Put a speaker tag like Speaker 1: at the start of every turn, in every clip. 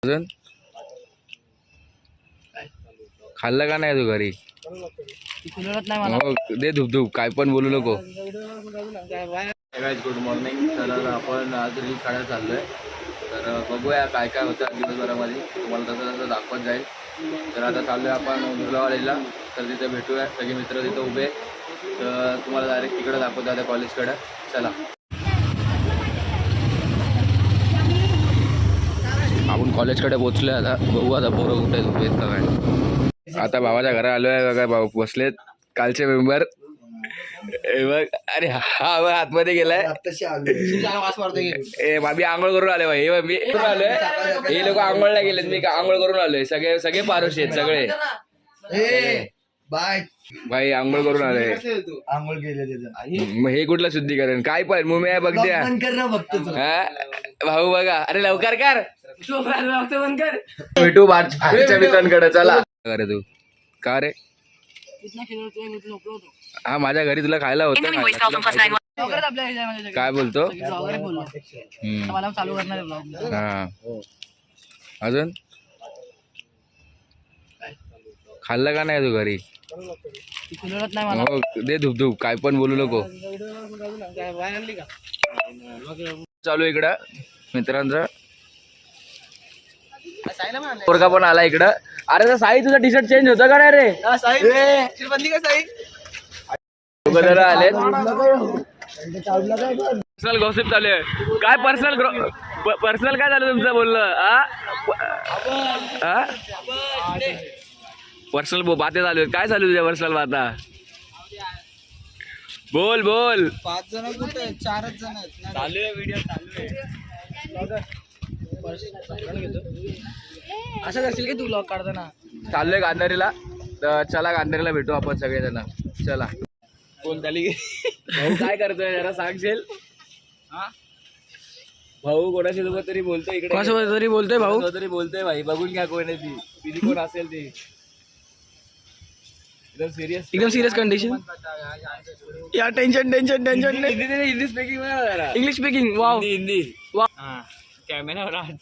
Speaker 1: अजून खाल्लं का नाही तू घरी? दे धूप धूप, काय पण बोलू नको. Good morning. तर आपण आज रील काढायला चाललोय. तर बघूया काय काय होतं दिवसभरामध्ये, तुम्हाला तसं तसं दाखवत जाईल. तर आता चाललोय आपण गुरगाववाडीला. तर तिथे भेटूया, सगळे मित्र तिथे उभे. तर तुम्हाला डायरेक्ट तिकडे दाखवतो आता कॉलेजकडे. चला आपण कॉलेजकडे पोहोचलोय. आता बघू आता पोरं कुठे उभे आहेत का काय. आता भावाच्या घरा आलोय. काय भाऊ बसलेत कालचे मेंबर. बघ अरे हा आतमध्ये गेलाय. भाभी आंघोळ करून आले भाई. मी आलोय, हे लोक आंघोळला गेलेत, मी आंघोळ करून आलोय. सगळे सगळे पारोशी आहेत सगळे.
Speaker 2: बाय
Speaker 1: भाई आंघोळ करून आलोय.
Speaker 2: आंघोळ केले
Speaker 1: मग हे कुठलं शुद्धीकरण काय पण मुंबई आहे बघ द्या. भाऊ बघा, अरे लवकर कर. भेटू बाहेरच्या मित्रांकडे. चला अरे तू का रे? हा माझ्या घरी तुला खायला होतं. काय बोलतो? हा अजून खाल्लं का नाही तू घरी? दे धूप धूप, काय पण बोलू नको. चालू इकडं मित्रांचा पोरगा पण आला इकडं. अरे साई तुझा टी शर्ट चेंज होतं का नाही रे? आले पर्सनल गॉसिप चालू आहे. काय पर्सनल काय झालं तुमचं बोललं? पर्सनल बातें चालू आहेत. काय चालू तुझ्या पर्सनल बाता? बोल बोल.
Speaker 2: 5 जण कुठे? 4च जण आहेत. चालू आहे व्हिडिओ चालू आहे. असं करशील की तू ब्लॉग काढताना?
Speaker 1: चाललोय गांधारीला. तर चला गांधारीला भेटू आपण सगळेजण. चला कोण झाली भाऊ काय करतोय जरा सांगशील? भाऊ कोणाशी सोबत तरी बोलतोय इकडे.
Speaker 2: कोणासोबत तरी बोलतोय भाऊ?
Speaker 1: तरी बोलतोय भाई. बघून घ्या कोण आहे ती. तिची कोण असेल ती. एकदम सिरियस कंडिशन.
Speaker 2: या tension tension tension.
Speaker 1: Hindi speaking
Speaker 2: English speaking. Wow
Speaker 1: Hindi
Speaker 2: कॅमेरावर काही.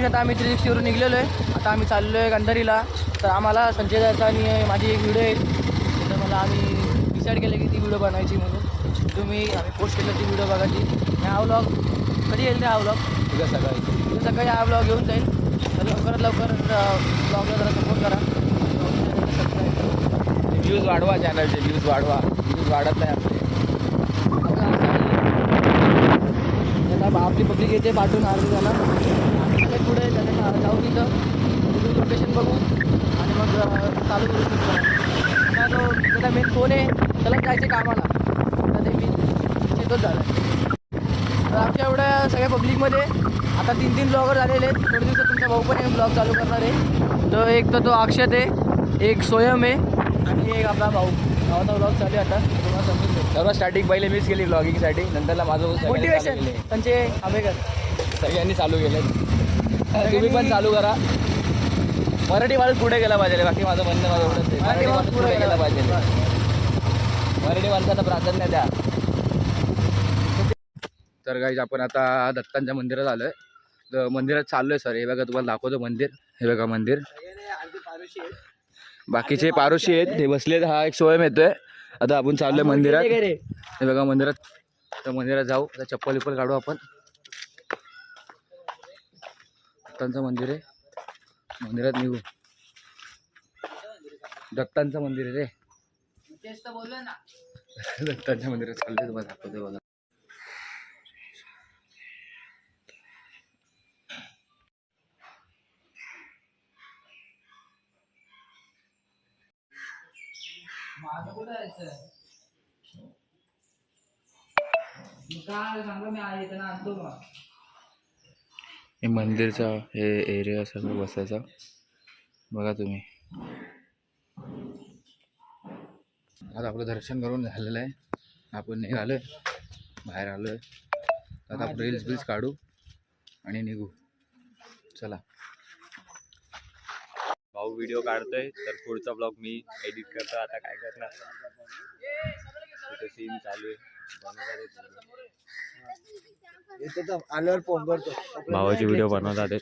Speaker 2: आता आम्ही 360 वरून निघलेलो आहे. आता आम्ही चाललोय गांधारीला. तर आम्हाला संजय दादा आणि माझी एक व्हिडिओ येईल. तर मला आम्ही डिसाईड केलं की ती व्हिडिओ बनवायची म्हणून. आम्ही पोस्ट केलं ती व्हिडिओ बघायची. हा व्लॉग कधी येईल? हा व्लॉग उद्या सकाळी हा व्लॉग येऊन जाईल. तर लवकरात लवकर व्लॉगला जरा सपोर्ट करा.
Speaker 1: व्ह्यूज वाढवा, चॅनलचे व्ह्यूज वाढवा. व्ह्यूज वाढत नाही आपले.
Speaker 2: आपली पब्लिक येते पाठवून अर्धी झाला. पुढे त्याला जाऊ तिथं लोकेशन बघू आणि मग चालू करू शकतो. तो त्याचा मेन फोन आहे, त्याला जायचे कामाला. तर ते मी तिथंच झालं. तर आमच्या एवढ्या सगळ्या पब्लिकमध्ये आता 3 ब्लॉगर झालेले आहेत. थोड्या दिवसात तुमचा भाऊ पण एक ब्लॉग चालू करणार आहे. तर एक तर तो अक्षत आहे, एक स्वयं आहे आणि एक आपला भावाचा ब्लॉग चालू आहे. आता तुम्हाला समजून जाईल.
Speaker 1: सर्व स्टार्टिंग पहिले मीच केली ब्लॉगिंगसाठी. नंतरला माझं
Speaker 2: मोटिवेशन त्यांचे आंबेकर
Speaker 1: सगळ्यांनी चालू केले. तुम्ही पण चालू करा. मराठी माणूस पुढे गेला पाहिजे. बाकी माझं म्हणणं माझं एवढंच आहे. मराठी माणूस पुढे गेला पाहिजे. मराठी माणसाला प्राधान्य द्या. तर गाईज आपण आता दत्तांच्या मंदिरात आलोय. तर मंदिरात चाललोय सर. हे बघा तुम्हाला दाखवतो मंदिर. हे बघा मंदिर. बाकीचे पारोशी आहेत हे बसलेत. हा एक स्वयं येतोय. आता आपण चाललोय मंदिरात. हे बघा मंदिरात. तर मंदिरात जाऊ. आता चप्पल विप्पल काढू आपण. दत्तांचं मंदिर आहे. मंदिरात निघू. दत्तांचं मंदिर आहे रे. दत्तांच्या मंदिरात चाललोय. तुम्हाला दाखवतो बघा.
Speaker 2: माझं कुठं जायचं? काय सांगा मी आहे त्यांना आणतो मग.
Speaker 1: हे मंदिरचा हे एरिया सगळं बसायचा. बघा तुम्ही. आता आपलं दर्शन करून झालेलं आहे. आपण निघालोय, बाहेर आलोय. आता आपण रील्स काढू आणि निघू. चला. भाऊ व्हिडिओ काढतोय तर पुढचा ब्लॉग मी एडिट करतो. आता काय करणार, सीन चालू आहे.
Speaker 2: इथे तर आल्यावर फोन करतो.
Speaker 3: भावाचे व्हिडिओ बनवतात ते.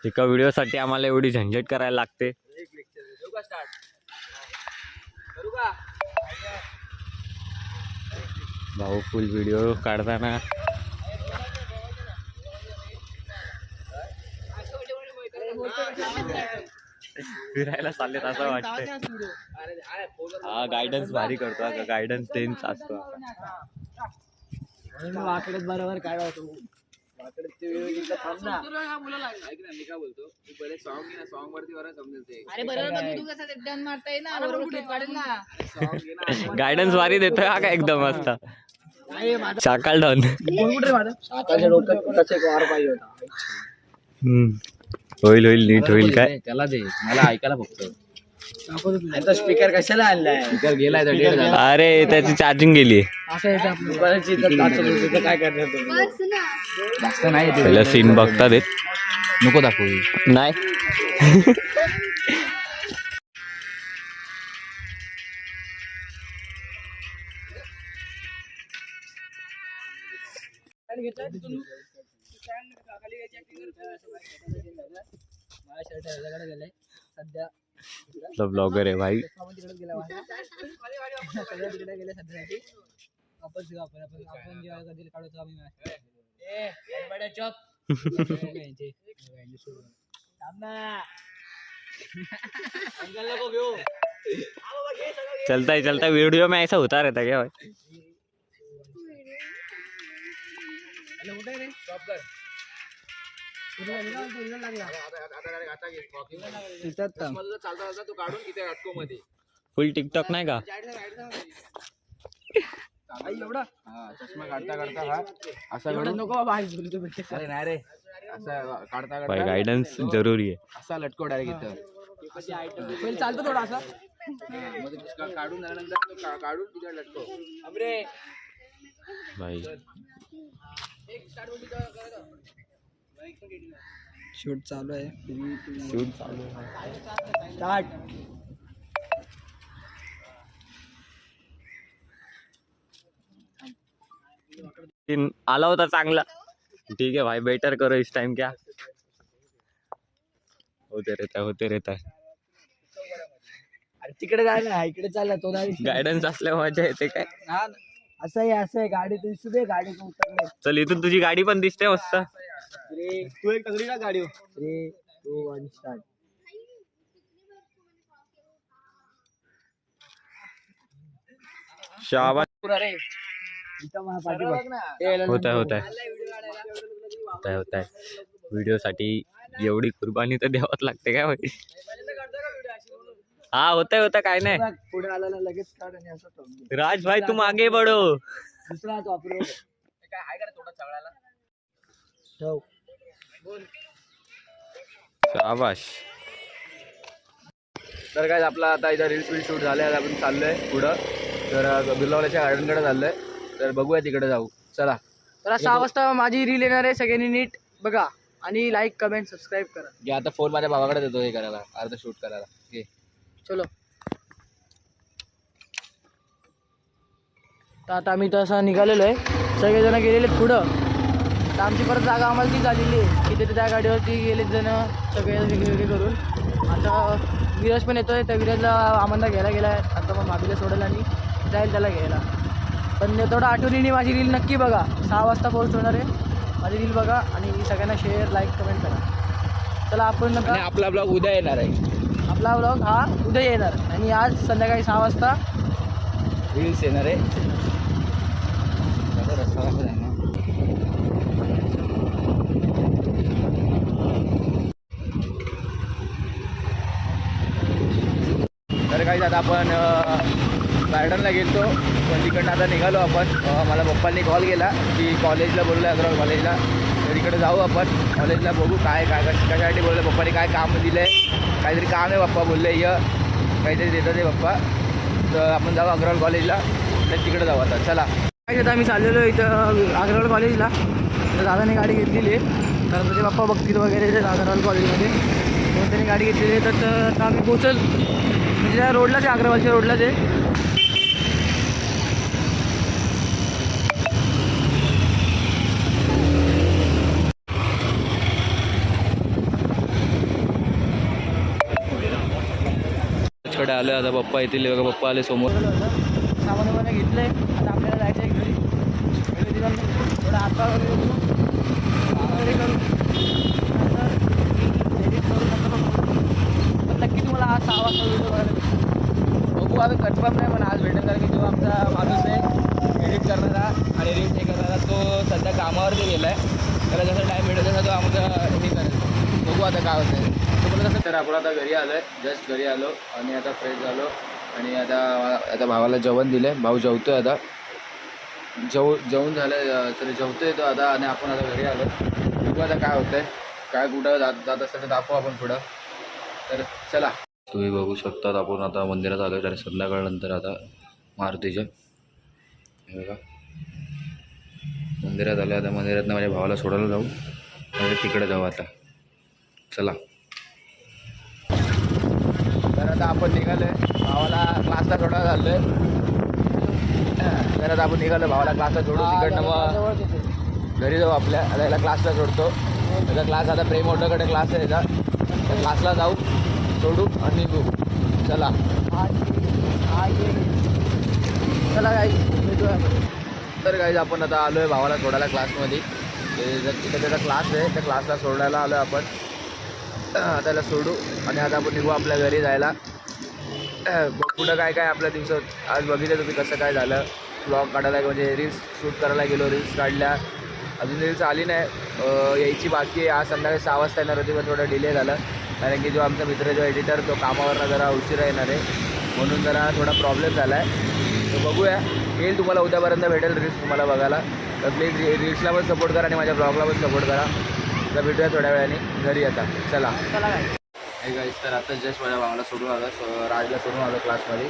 Speaker 3: एका व्हिडिओसाठी आम्हाला एवढी झंझट करायला लागते. भाऊ फुल व्हिडिओ काढताना फिरायला चाललेत असं वाटतंय. हा गायडन्स भारी करतो, हा गायडन्स त्यांच असतो.
Speaker 2: वाकडेच बरोबर काय होतो थांब ना.
Speaker 1: मी काय बोलतो तू पहिले सॉन्ग घे ना, सॉन्ग वरती बरं समजेल ते.
Speaker 4: अरे बरोबर तू कसं डन मारता येईल ना, बरोबर क्लिप काढेल ना.
Speaker 1: सॉन्ग घे ना.
Speaker 3: गायडन्स भारी देतोय हा का एकदम मस्त. शाकाल डॉन.
Speaker 2: आकाशच्या डोक्यात कुठाचा एक वार पाहिजे होता.
Speaker 3: होईल होईल नीट होईल काय.
Speaker 1: त्याला दे, मला ऐकायला फक्त.
Speaker 2: आता स्पीकर कशाला आणलाय?
Speaker 1: स्पीकर गेलाय तर डेट झाला.
Speaker 3: अरे त्याची चार्जिंग गेली.
Speaker 2: असं यायचं आपलं दुपारची इथं नाचत होतो तर काय करणार तुम्ही?
Speaker 1: जास्त नाही ते.
Speaker 3: पहिला सीन बघतात येत.
Speaker 1: नको दाखवू.
Speaker 3: नाही
Speaker 2: सध्या
Speaker 3: ब्लॉगर आहे भाई.
Speaker 2: तिकडे गेला सगळ्या तिकडे गेले सध्यासाठी. आपण जेव्हा कधी काढतो आम्ही
Speaker 3: चलता है चलता वीडियो में ऐसा होता रहता क्या भाई.
Speaker 1: चालता तू काढून इथे अटको मध्ये.
Speaker 3: फुल टिकटॉक नाही का.
Speaker 2: एवढा
Speaker 1: हा चष्मा काढता काढता हा असा
Speaker 2: एवढा
Speaker 1: करून.
Speaker 2: नको बाबा. आई बोलतो भेटते.
Speaker 1: अरे नाही रे, असं काढता
Speaker 3: भाई
Speaker 1: काढता
Speaker 3: गाइडेंस जरूरी है.
Speaker 1: असा लटको डायरेक्ट इथं.
Speaker 2: पहिले चालतो थोडा असा.
Speaker 1: मग ते काढून झाल्यानंतर तो काढून तिकडे लटको.
Speaker 3: भाई
Speaker 2: शूट चालू आहे.
Speaker 3: शूट चालू आहे.
Speaker 2: स्टार्ट.
Speaker 3: सीन आला होता चांगला. ठीक है भाई बेटर करो इस टाइम. क्या होते रहता है.
Speaker 2: अरे तिकडे जायला इकडे चालला तो नाही.
Speaker 3: गायडन्स असल्या मजा येते काय.
Speaker 2: हा ना. असं आहे गाडी दिसू दे. गाडी उतरले.
Speaker 3: चल इथून तुझी गाडी पण दिसते मस्त.
Speaker 2: तू एक तगडी ना गाडी. 3, 2, 1 स्टार्ट.
Speaker 3: शाबाश.
Speaker 2: होता
Speaker 3: होता है व्हिडिओ साठी एवढी कुर्बानी तर द्यावंच लागते काय भाई. हा होता काय नाही.
Speaker 2: पुढे आला लगेच काढ आणि असं थांब.
Speaker 3: राज भाई तुम आगे बढ़ो.
Speaker 2: दुसरा वापरू.
Speaker 1: काय आहे का थोडं चवळायला.
Speaker 2: ठेव.
Speaker 3: शाबाश.
Speaker 1: तर काय आपला आता इथं रील्स शूट झाले. आता आपण चाललोय पुढं. तर बिर्लावाल्याच्या गार्डनकडे चाललोय. तर बघूया तिकडे जाऊ. चला.
Speaker 2: तर 6 वाजता माझी रील येणार आहे. सगळ्यांनी नीट बघा आणि लाईक कमेंट सबस्क्राईब करा.
Speaker 1: घे आता फोन माझ्या भावाकडे देतो हे करायला, अर्ध शूट करायला. घे.
Speaker 2: चलो. तर आता आम्ही तसं निघालेलो आहे. सगळेजण गेलेले पुढं. तर आमची परत जागा आम्हाला ती झालेली आहे की तिथे त्या गाडीवरती गेलेत जण सगळे वेगवेगळे करून. आता विराज पण येतोय. त्या विराजला आम्हाला घ्यायला गेला आहे. आता मग मामीला सोडेल आणि जाईल त्याला घ्यायला. पण तेवढं आठवणीने माझी रील नक्की बघा. 6 वाजता पोस्ट होणार आहे. माझी रील बघा आणि सगळ्यांना शेअर लाईक कमेंट करा. चला आपण
Speaker 1: आणि आपला ब्लॉग उद्या येणार आहे.
Speaker 2: आपला ब्लॉग हा उद्या येणार आणि आज संध्याकाळी 6 वाजता
Speaker 1: रील्स येणार आहे. तर काही आता आपण गार्डनला गेलो. पण तिकडनं आता निघालो आपण. मला पप्पांनी कॉल केला की कॉलेजला बोललो आहे, अग्रवाल कॉलेजला. तर इकडे जाऊ आपण कॉलेजला. बघू काय काय कशासाठी बोललं. पप्पाने काय काम दिलं आहे. काहीतरी काम आहे पप्पा बोलले. काहीतरी देतात ते पप्पा. तर आपण जाऊ अग्रवाल कॉलेजला. तर तिकडे जाऊ आता. चला.
Speaker 2: काय आता आम्ही चाललेलो इथं अग्रवाल कॉलेजला. तर दादाने गाडी घेतलेली आहे कारण त्याचे पप्पा बघतील वगैरे अग्रवाल कॉलेजमध्ये. म्हणून त्यांनी गाडी घेतलेली आहे. तर आता आम्ही पोचल म्हणजे त्या रोडलाच आहे, अग्रवालच्या रोडलाच आहे.
Speaker 1: कडे आले आता पप्पा येतील बघा. पप्पा आले समोर.
Speaker 2: सामान वगैरे घेतलंय. आता आपल्याला जायचं आहे घरी. घरी जाऊन थोडा हातपाय वगैरे करू. नंतर एडिट करू. नंतर पण नक्की तुम्हाला आज 6 वाजता व्हिडिओ बघायला भेटेल. बघू आता कन्फर्म नाही, पण आज भेटेल. कारण की जो आमचा माणूस आहे एडिट करणारा आणि रील्स हे करणारा तो सध्या कामावरती गेला आहे. त्याला जसं टाईम भेटेल तसा तो आमचा हे करेल. बघू आता काय होतं आहे.
Speaker 1: तर आपण आता घरी आलो आहे. जस्ट घरी आलो आणि आता फ्रेश झालो आणि आता भावाला जेवण दिलं आहे. भाऊ जेवतो आहे आता. जेवून झालं तर जेवतो येतो आता. आणि आपण आता घरी आलो. बघू आता काय होतं आहे. काय कुठं जात असेल तर दाखवू आपण पुढं. तर चला. तुम्ही बघू शकतात आपण आता मंदिरात आलो आहे. आणि संध्याकाळनंतर आता मारुतीच्या हे बघा मंदिरात आलो. आता मंदिरातनं माझ्या भावाला सोडायला जाऊ आणि तिकडे जाऊ आता. चला. तर आता आपण निघालो आहे. भावाला क्लासला सोडायला चाललो आहे. तर आता आपण निघालो भावाला क्लासला सोडू. तिकडनं मग घरी जाऊ आपल्या. आता याला क्लासला सोडतो. त्याचा क्लास आता प्रेम ऑटोकडे क्लास आहे याचा. त्या क्लासला जाऊ, सोडू आणि निघू. चला.
Speaker 2: चला गाईस भेटूया.
Speaker 1: तर गाईज आपण आता आलो आहे भावाला सोडायला क्लासमध्ये. तिथं त्याचा क्लास आहे. त्या क्लासला सोडायला आलो आहे आपण. त्याला सोडू आणि आता आपण निघू आपल्या घरी जायला. पुढं काय काय आपल्या दिवसात आज बघितलं तुम्ही कसं काय झालं. ब्लॉग काढायला म्हणजे रील्स शूट करायला गेलो. रील्स काढल्या. अजून रील्स आली नाही. यायची बाकी आहे. आज संध्याकाळी 6 वाजता येणार होती पण थोडं डिले झालं. कारण की जो आमचा मित्र जो एडिटर तो कामावरनं जरा उशिरा येणार आहे म्हणून जरा थोडा प्रॉब्लेम झाला आहे. तर बघूया. येईल तुम्हाला उद्यापर्यंत भेटेल रील्स तुम्हाला बघायला. तर प्लीज रील्सला पण सपोर्ट करा आणि माझ्या ब्लॉगला पण सपोर्ट करा. तर भेटूया थोड्या वेळाने घरी आता. चला. हे गाईस तर आता जस्ट माझ्या भावाला सोडून आलो. राजला सोडून आलो क्लासमध्ये.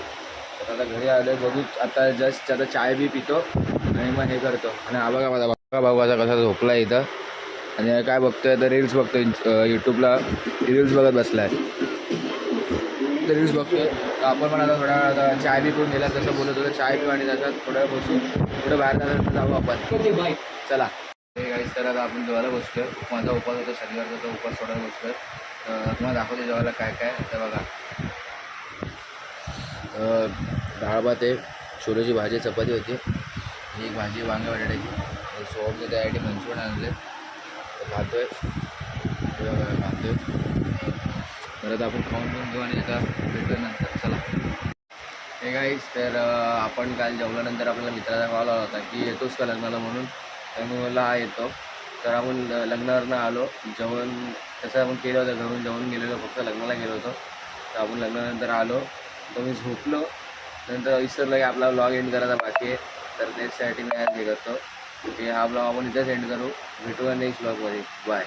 Speaker 1: तर आता घरी आलो. बघू आता जस्ट आता चाय बी पितो आणि मग हे करतो. आणि हा बघा माझा भाऊ आता कसा झोपला आहे इथं आणि काय बघतोय तर रील्स बघतोय. यूट्यूबला रील्स बघत बसला आहे. रील्स बघतोय. आपण पण आता थोड्या वेळा चाय बी पिऊन गेला तसं बोलत होतं. चाय पिऊ आणि त्याच्यात थोड्या वेळ बसून पुढे बाहेर जायला जाऊ आपण. चला. हे गाईस तर आता आपण जेवायला बसतोय. माझा उपास होतो शनिवारचा. तो उपास सोडायला बसतोय. तुम्हाला दाखवते जेवायला काय काय. तर बघा डाळ भात आहे. छोलेची भाजी चपाती होती. एक भाजी वांगे बटाट्याची. सोबत त्यासाठी मंचुरियन आणले. खातो आहे. खातो आहे. परत आपण खाऊन पिऊन घेऊ आणि आता भेटू नंतर. चला. हे गाईस तर आपण काल जेवल्यानंतर आपल्याला मित्राचा कॉल आला होता की येतोस का लग्नाला म्हणून. तर मी बोलला हा येतो. तर आपण लग्नावरनं आलो. जेवण तसं आपण केलं होतं. घरून जेवण गेलेलो. फक्त लग्नाला गेलो होतो. तर आपण लग्नानंतर आलो. तर मी झोपलो. नंतर विसरलं की आपला ब्लॉग एंड करायचा बाकी आहे. तर त्याच्यासाठी मी आज हे करतो की हा ब्लॉग आपण इथेच एंड करू. भेटूया नेक्स्ट ब्लॉगमध्ये. बाय.